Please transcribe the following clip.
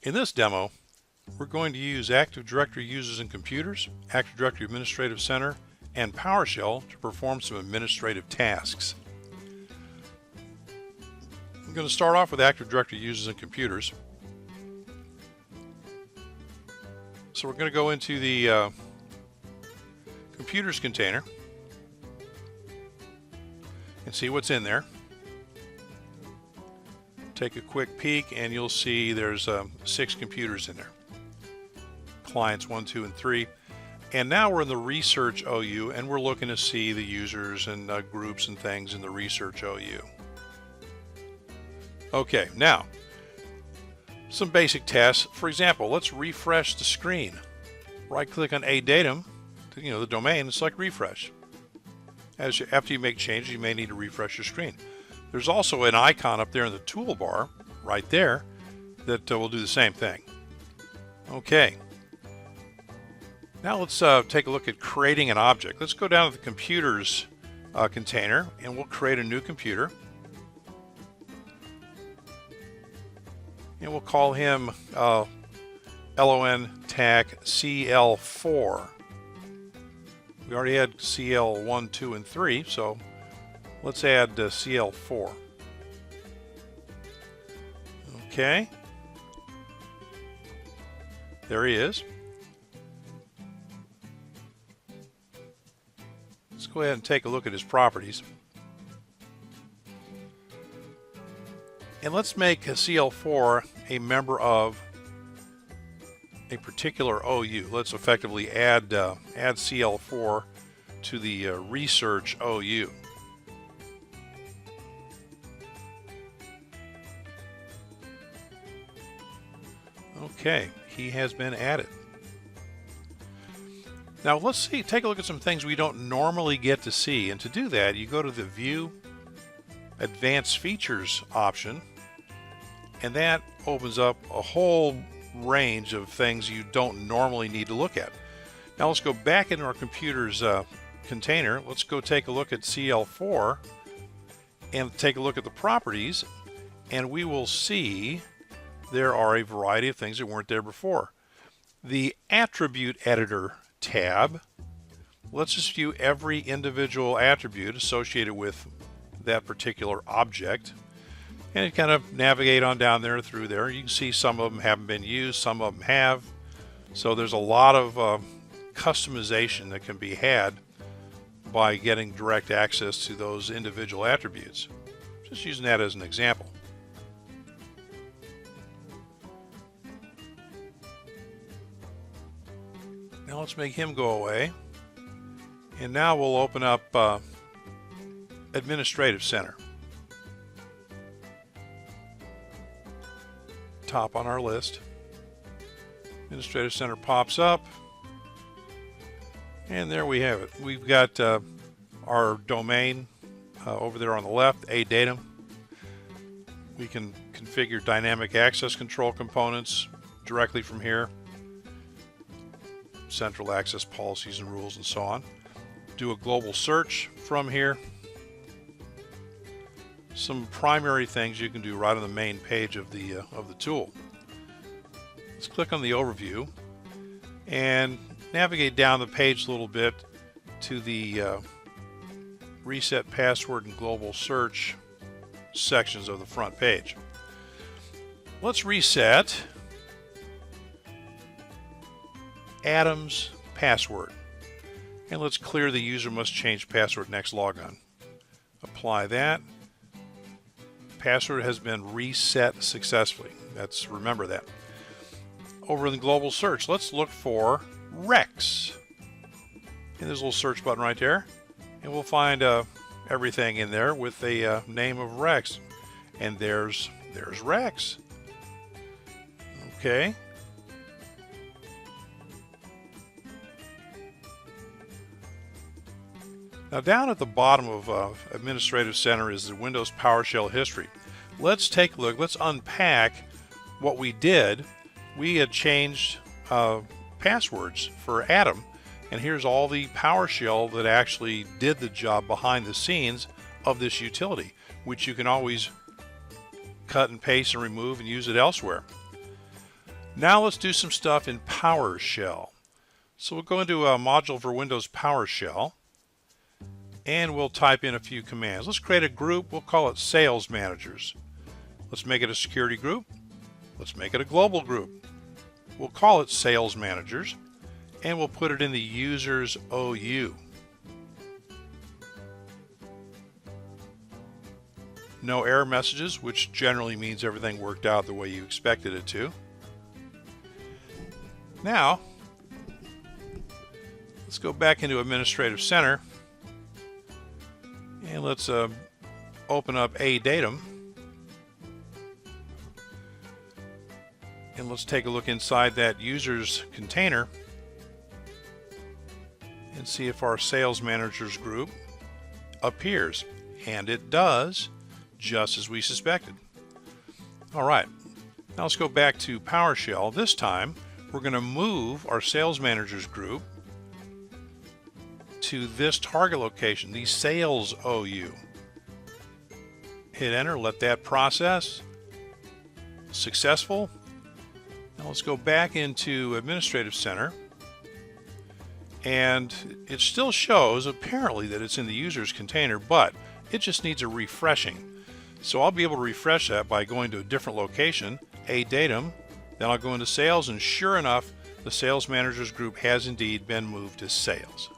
In this demo, we're going to use Active Directory Users and Computers, Active Directory Administrative Center, and PowerShell to perform some administrative tasks. I'm going to start off with Active Directory Users and Computers. So we're going to go into the Computers container and see what's in there. Take a quick peek and you'll see there's 6 computers in there. Clients 1, 2, and 3. And now we're in the Research OU and we're looking to see the users and groups and things in the Research OU. Okay, now some basic tests. For example, let's refresh the screen. Right click on a datum, the domain, and select refresh. After you make changes, you may need to refresh your screen. There's also an icon up there in the toolbar right there that will do the same thing. Okay. Now let's take a look at creating an object. Let's go down to the computers container and we'll create a new computer. And we'll call him LON TAC CL4. We already had CL1, 2, and 3, so let's add CL4. Okay. There he is. Let's go ahead and take a look at his properties. And let's make CL4 a member of a particular OU. Let's effectively add CL4 to the Research OU. Okay, he has been added. Now let's take a look at some things we don't normally get to see, and to do that you go to the View Advanced Features option, and that opens up a whole range of things you don't normally need to look at. Now let's go back into our computer's container. Let's go take a look at CL4 and take a look at the properties, and we will see there are a variety of things that weren't there before. The Attribute Editor tab lets us view every individual attribute associated with that particular object, and kind of navigate on down there through there. You can see some of them haven't been used, some of them have. So there's a lot of customization that can be had by getting direct access to those individual attributes. Just using that as an example. Now let's make him go away. And now we'll open up Administrative Center. Top on our list. Administrative Center pops up, and there we have it. We've got our domain over there on the left, a datum. We can configure dynamic access control components directly from here, central access policies and rules and so on. Do a global search from here. Some primary things you can do right on the main page of the tool. Let's click on the overview and navigate down the page a little bit to the reset password and global search sections of the front page. Let's reset Adam's password, and let's clear the user must change password next logon. Apply that. Password has been reset successfully. Remember that. Over in the global search, let's look for Rex. And there's a little search button right there, and we'll find everything in there with the name of Rex. And there's Rex. Okay. Now down at the bottom of Administrative Center is the Windows PowerShell history. Let's take a look. Let's unpack what we did. We had changed passwords for Adam, and here's all the PowerShell that actually did the job behind the scenes of this utility, which you can always cut and paste and remove and use it elsewhere. Now let's do some stuff in PowerShell. So we'll go into a module for Windows PowerShell, and we'll type in a few commands. Let's create a group. We'll call it Sales Managers. Let's make it a security group. Let's make it a global group. We'll call it Sales Managers, and we'll put it in the Users OU. No error messages, which generally means everything worked out the way you expected it to. Now, let's go back into Administrative Center, and let's open up ADatum, and let's take a look inside that users container and see if our Sales Managers group appears, and it does, just as we suspected. All right, now let's go back to PowerShell. This time we're going to move our Sales Managers group to this target location, the Sales OU. Hit enter, let that process. Successful. Now let's go back into Administrative Center, and it still shows apparently that it's in the users container, but it just needs a refreshing. So I'll be able to refresh that by going to a different location, ADatum, then I'll go into Sales, and sure enough, the Sales Managers group has indeed been moved to Sales.